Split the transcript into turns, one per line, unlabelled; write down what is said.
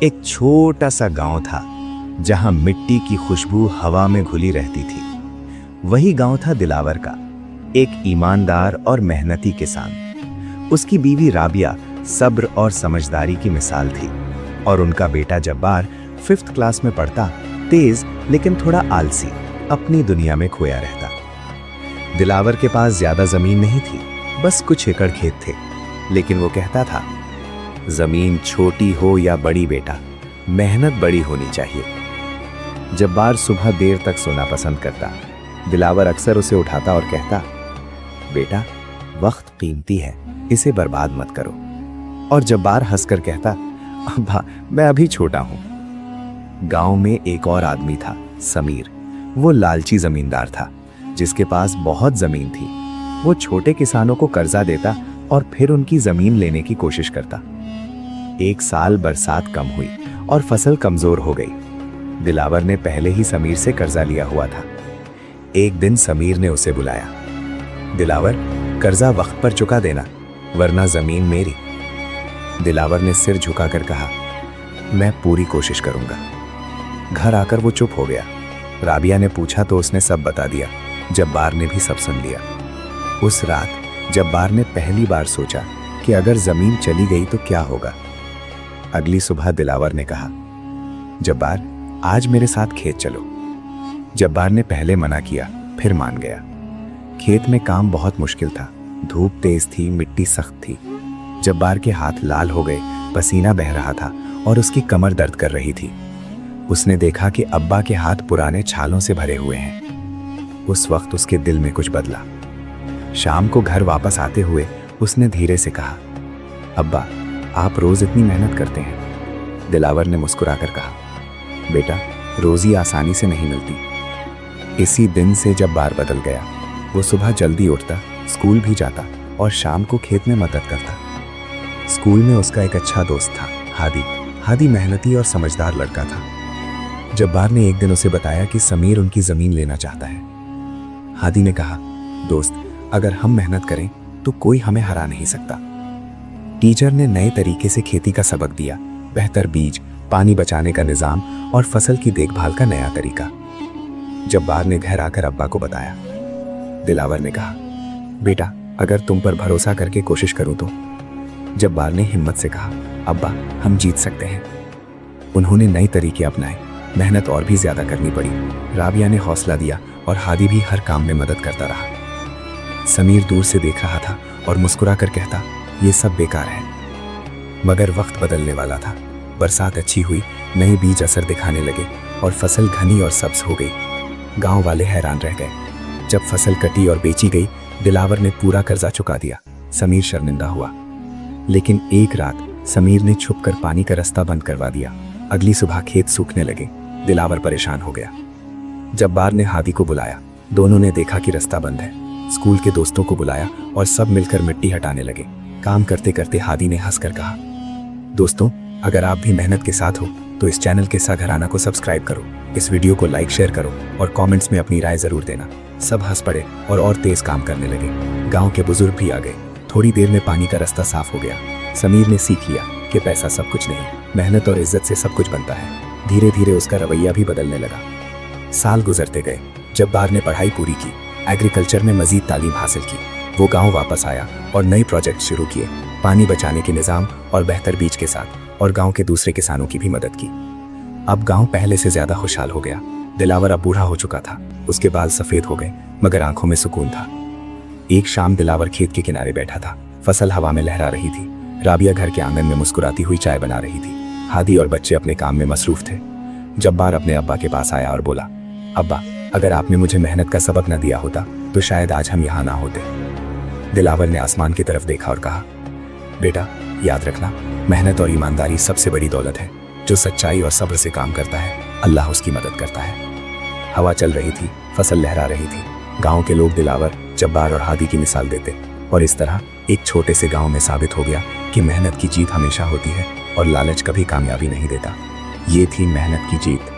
एक छोटा सा गांव था जहां मिट्टी की खुशबू हवा में घुली रहती थी। वही गांव था दिलावर का, एक ईमानदार और मेहनती किसान। उसकी बीवी राबिया सब्र और समझदारी की मिसाल थी और उनका बेटा जब्बार 5th क्लास में पढ़ता, तेज लेकिन थोड़ा आलसी, अपनी दुनिया में खोया रहता। दिलावर के पास ज्यादा जमीन नहीं थी, बस कुछ एकड़ खेत थे, लेकिन वो कहता था, जमीन छोटी हो या बड़ी बेटा, मेहनत बड़ी होनी चाहिए। जब्बार सुबह देर तक सोना पसंद करता। दिलावर अक्सर उसे उठाता और कहता, बेटा वक्त कीमती है, इसे बर्बाद मत करो। और जब्बार हंसकर कहता, अब्बा मैं अभी छोटा हूं। गांव में एक और आदमी था, समीर। वो लालची जमींदार था जिसके पास बहुत जमीन थी। वो छोटे किसानों को कर्जा देता और फिर उनकी जमीन लेने की कोशिश करता। एक साल बरसात कम हुई और फसल कमजोर हो गई। दिलावर ने पहले ही समीर से कर्जा लिया हुआ था। एक दिन समीर ने उसे बुलाया। दिलावर, कर्जा वक्त पर चुका देना, वरना जमीन मेरी। दिलावर ने सिर झुकाकर कहा, मैं पूरी कोशिश करूंगा। घर आकर वो चुप हो गया। राबिया ने पूछा तो उसने सब बता दिया। जब्बार ने भी सब सुन लिया। उस रात जब्बार ने पहली बार सोचा कि अगर जमीन चली गई तो क्या होगा। अगली सुबह दिलावर ने कहा, जब्बार आज मेरे साथ खेत चलो। जब्बार ने पहले मना किया, फिर मान गया। खेत में काम बहुत मुश्किल था। धूप तेज थी, मिट्टी सख्त थी। जब्बार के हाथ लाल हो गए, पसीना बह रहा था और उसकी कमर दर्द कर रही थी। उसने देखा कि अब्बा के हाथ पुराने छालों से भरे हुए हैं। उस वक्त उसके दिल में कुछ बदला। शाम को घर वापस आते हुए उसने धीरे से कहा, अब्बा आप रोज इतनी मेहनत करते हैं। दिलावर ने मुस्कुराकर कहा, बेटा रोजी आसानी से नहीं मिलती। इसी दिन से जब्बार बदल गया। वो सुबह जल्दी उठता, स्कूल भी जाता और शाम को खेत में मदद करता। स्कूल में उसका एक अच्छा दोस्त था, हादी। हादी मेहनती और समझदार लड़का था। जब्बार ने एक दिन उसे बताया कि समीर उनकी जमीन लेना चाहता है। हादी ने कहा, दोस्त अगर हम मेहनत करें तो कोई हमें हरा नहीं सकता। टीचर ने नए तरीके से खेती का सबक दिया, बेहतर बीज, पानी बचाने का निजाम और फसल की देखभाल का नया तरीका। जब्बार ने घर आकर अब्बा को बताया। दिलावर ने कहा, बेटा अगर तुम पर भरोसा करके कोशिश करूं तो। जब्बार ने हिम्मत से कहा, अब्बा हम जीत सकते हैं। उन्होंने नए तरीके अपनाए, मेहनत और भी ज्यादा करनी पड़ी। राबिया ने हौसला दिया और हादी भी हर काम में मदद करता रहा। समीर दूर से देख रहा था और मुस्कुरा कर कहता, ये सब बेकार है। मगर वक्त बदलने वाला था। बरसात अच्छी हुई, नए बीज असर दिखाने लगे और फसल घनी और सब्ज हो गई। गांव वाले हैरान रह गए। जब फसल कटी और बेची गई, दिलावर ने पूरा कर्जा चुका दिया। समीर शर्मिंदा हुआ। लेकिन एक रात समीर ने छुपकर पानी का रास्ता बंद करवा दिया। अगली सुबह खेत सूखने लगे। दिलावर परेशान हो गया। जब्बार ने हादी को बुलाया। दोनों ने देखा कि रास्ता बंद है। स्कूल के दोस्तों को बुलाया और सब मिलकर मिट्टी हटाने लगे। काम करते करते हादी ने हंसकर कहा, दोस्तों अगर आप भी मेहनत के साथ हो तो इस चैनल के सा घराना को सब्सक्राइब करो, इस वीडियो को लाइक शेयर करो और कमेंट्स में अपनी राय जरूर देना। सब हंस पड़े और तेज काम करने लगे। गांव के बुजुर्ग भी आ गए। थोड़ी देर में पानी का रास्ता साफ हो गया। समीर ने सीख लिया कि पैसा सब कुछ नहीं, मेहनत और इज्जत से सब कुछ बनता है। धीरे धीरे उसका रवैया भी बदलने लगा। साल गुजरते गए। जब्बार ने पढ़ाई पूरी की, एग्रीकल्चर में मजीद तालीम हासिल की। वो गांव वापस आया और नए प्रोजेक्ट शुरू किए, पानी बचाने के निजाम और बेहतर बीज के साथ, और गांव के दूसरे किसानों की भी मदद की। अब गांव पहले से ज्यादा खुशहाल हो गया। दिलावर अब बूढ़ा हो चुका था। उसके बाल सफेद हो गए मगर आंखों में सुकून था। एक शाम दिलावर खेत के किनारे बैठा था। फसल हवा में लहरा रही थी। राबिया घर के आंगन में मुस्कुराती हुई चाय बना रही थी। हादी और बच्चे अपने काम में मसरूफ थे। जब्बार अपने अब्बा के पास आया और बोला, अब्बा अगर आपने मुझे मेहनत का सबक न दिया होता तो शायद आज हम यहाँ ना होते। दिलावर ने आसमान की तरफ देखा और कहा, बेटा याद रखना, मेहनत और ईमानदारी सबसे बड़ी दौलत है। जो सच्चाई और सब्र से काम करता है, अल्लाह उसकी मदद करता है। हवा चल रही थी, फसल लहरा रही थी। गांव के लोग दिलावर, जब्बार और हादी की मिसाल देते और इस तरह एक छोटे से गांव में साबित हो गया कि मेहनत की जीत हमेशा होती है और लालच कभी कामयाबी नहीं देता। ये थी मेहनत की जीत।